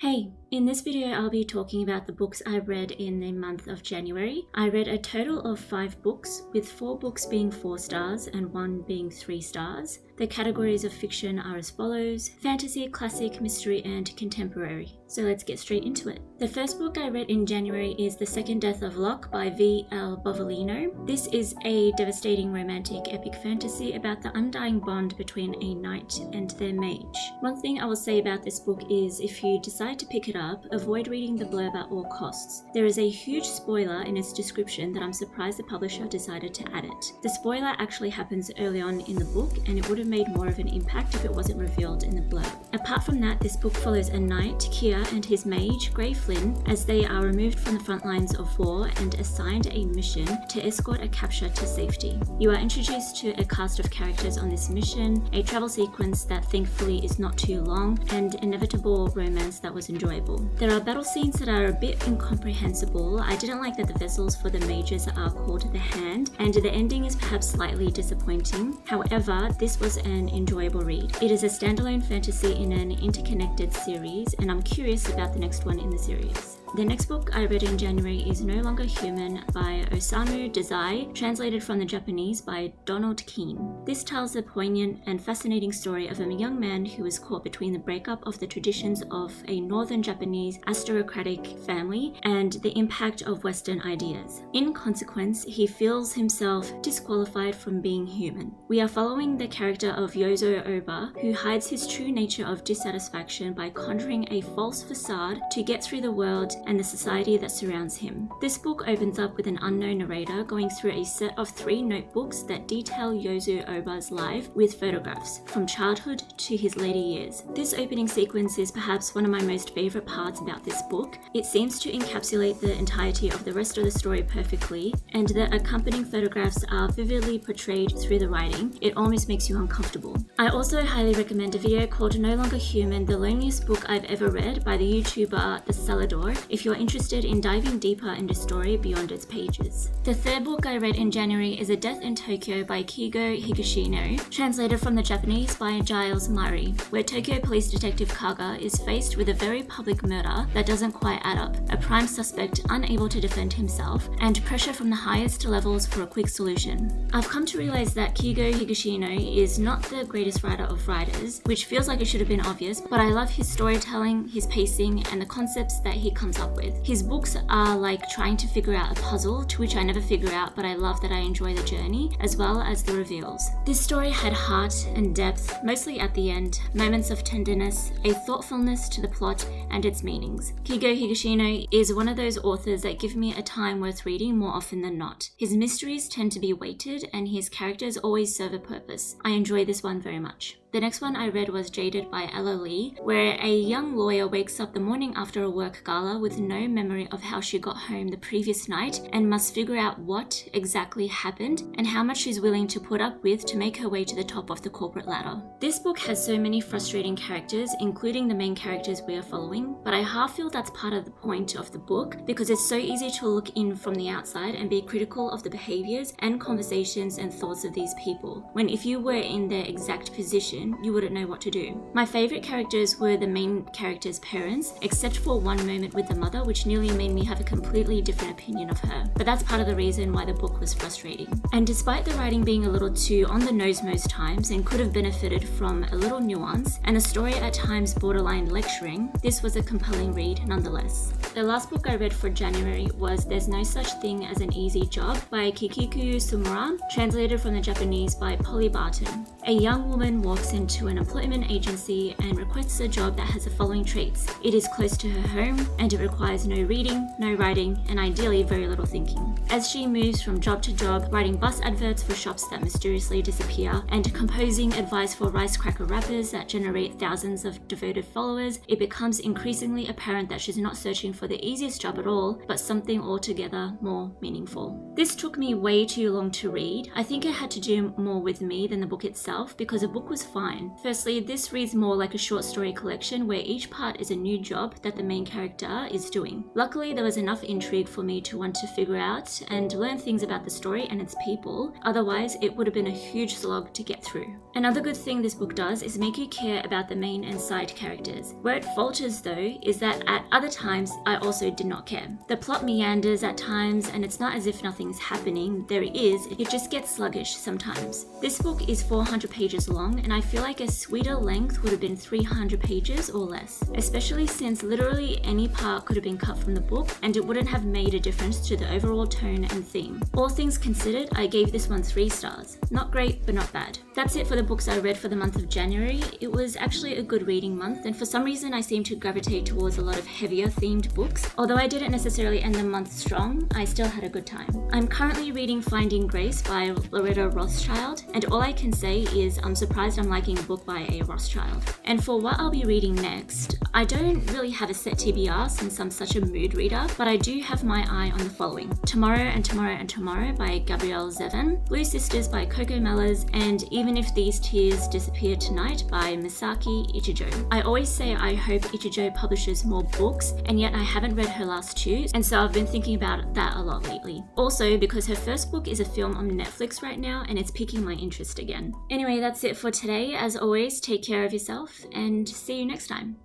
Hey, in this video I'll be talking about the books I read in the month of January. I read a total of 5 books, with 4 books being 4 stars and 1 being 3 stars. The categories of fiction are as follows: fantasy, classic, mystery, and contemporary. So let's get straight into it. The first book I read in January is The Second Death of Locke by V.L. Bovalino. This is a devastating romantic epic fantasy about the undying bond between a knight and their mage. One thing I will say about this book is if you decide to pick it up, avoid reading the blurb at all costs. There is a huge spoiler in its description that I'm surprised the publisher decided to add it. The spoiler actually happens early on in the book, and it would have made more of an impact if it wasn't revealed in the blurb. Apart from that, this book follows a knight, Kier, and his mage, Grey Flynn, as they are removed from the front lines of war and assigned a mission to escort a capture to safety. You are introduced to a cast of characters on this mission, a travel sequence that thankfully is not too long, and inevitable romance that was enjoyable. There are battle scenes that are a bit incomprehensible. I didn't like that the vessels for the mages are called the Hand, and the ending is perhaps slightly disappointing. However, this was an enjoyable read. It is a standalone fantasy in an interconnected series, and I'm curious about the next one in the series. The next book I read in January is No Longer Human by Osamu Dazai, translated from the Japanese by Donald Keene. This tells a poignant and fascinating story of a young man who is caught between the breakup of the traditions of a northern Japanese aristocratic family and the impact of Western ideas. In consequence, he feels himself disqualified from being human. We are following the character of Yozo Oba, who hides his true nature of dissatisfaction by conjuring a false facade to get through the world and the society that surrounds him. This book opens up with an unknown narrator going through a set of 3 notebooks that detail Yozo Oba's life with photographs, from childhood to his later years. This opening sequence is perhaps one of my most favourite parts about this book. It seems to encapsulate the entirety of the rest of the story perfectly, and the accompanying photographs are vividly portrayed through the writing. It almost makes you uncomfortable. I also highly recommend a video called No Longer Human, the loneliest book I've ever read by the YouTuber The Salador, if you're interested in diving deeper into the story beyond its pages. The third book I read in January is A Death in Tokyo by Kigo Higashino, translated from the Japanese by Giles Murray, where Tokyo Police Detective Kaga is faced with a very public murder that doesn't quite add up, a prime suspect unable to defend himself, and pressure from the highest levels for a quick solution. I've come to realize that Kigo Higashino is not the greatest writer of writers, which feels like it should have been obvious, but I love his storytelling, his pacing, and the concepts that he comes up with. His books are like trying to figure out a puzzle, to which I never figure out, but I love that I enjoy the journey as well as the reveals. This story had heart and depth, mostly at the end, moments of tenderness, a thoughtfulness to the plot and its meanings. Kigo Higashino is one of those authors that give me a time worth reading more often than not. His mysteries tend to be weighted and his characters always serve a purpose. I enjoy this one very much. The next one I read was Jaded by Ella Lee, where a young lawyer wakes up the morning after a work gala with no memory of how she got home the previous night and must figure out what exactly happened and how much she's willing to put up with to make her way to the top of the corporate ladder. This book has so many frustrating characters, including the main characters we are following, but I half feel that's part of the point of the book because it's so easy to look in from the outside and be critical of the behaviors and conversations and thoughts of these people, when if you were in their exact position, you wouldn't know what to do. My favourite characters were the main character's parents, except for one moment with the mother, which nearly made me have a completely different opinion of her. But that's part of the reason why the book was frustrating. And despite the writing being a little too on the nose most times and could have benefited from a little nuance, and the story at times borderline lecturing, this was a compelling read nonetheless. The last book I read for January was There's No Such Thing as an Easy Job by Kikiku Sumura, translated from the Japanese by Polly Barton. A young woman walks into an employment agency and requests a job that has the following traits. It is close to her home, and it requires no reading, no writing, and ideally very little thinking. As she moves from job to job, writing bus adverts for shops that mysteriously disappear, and composing advice for rice cracker rappers that generate thousands of devoted followers, it becomes increasingly apparent that she's not searching for the easiest job at all, but something altogether more meaningful. This took me way too long to read. I think it had to do more with me than the book itself, myself because the book was fine. Firstly, this reads more like a short story collection where each part is a new job that the main character is doing. Luckily, there was enough intrigue for me to want to figure out and learn things about the story and its people, otherwise it would have been a huge slog to get through. Another good thing this book does is make you care about the main and side characters. Where it falters though is that at other times I also did not care. The plot meanders at times and it's not as if nothing's happening. There is, it just gets sluggish sometimes. This book is 400 pages long and I feel like a sweeter length would have been 300 pages or less, especially since literally any part could have been cut from the book and it wouldn't have made a difference to the overall tone and theme. All things considered, I gave this one 3 stars. Not great, but not bad. That's it for the books I read for the month of January. It was actually a good reading month and for some reason I seem to gravitate towards a lot of heavier themed books. Although I didn't necessarily end the month strong, I still had a good time. I'm currently reading Finding Grace by Loretta Rothschild, and all I can say is I'm surprised I'm liking a book by a Rothschild. And for what I'll be reading next, I don't really have a set TBR since I'm such a mood reader, but I do have my eye on the following: Tomorrow and Tomorrow and Tomorrow by Gabrielle Zevin, Blue Sisters by Coco Mellors, and Even If These Tears Disappear Tonight by Misaki Ichijo. I always say I hope Ichijo publishes more books, and yet I haven't read her last 2, and so I've been thinking about that a lot lately. Also because her first book is a film on Netflix right now and it's piquing my interest again. Anyway, that's it for today. As always, take care of yourself and see you next time.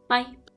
Bye!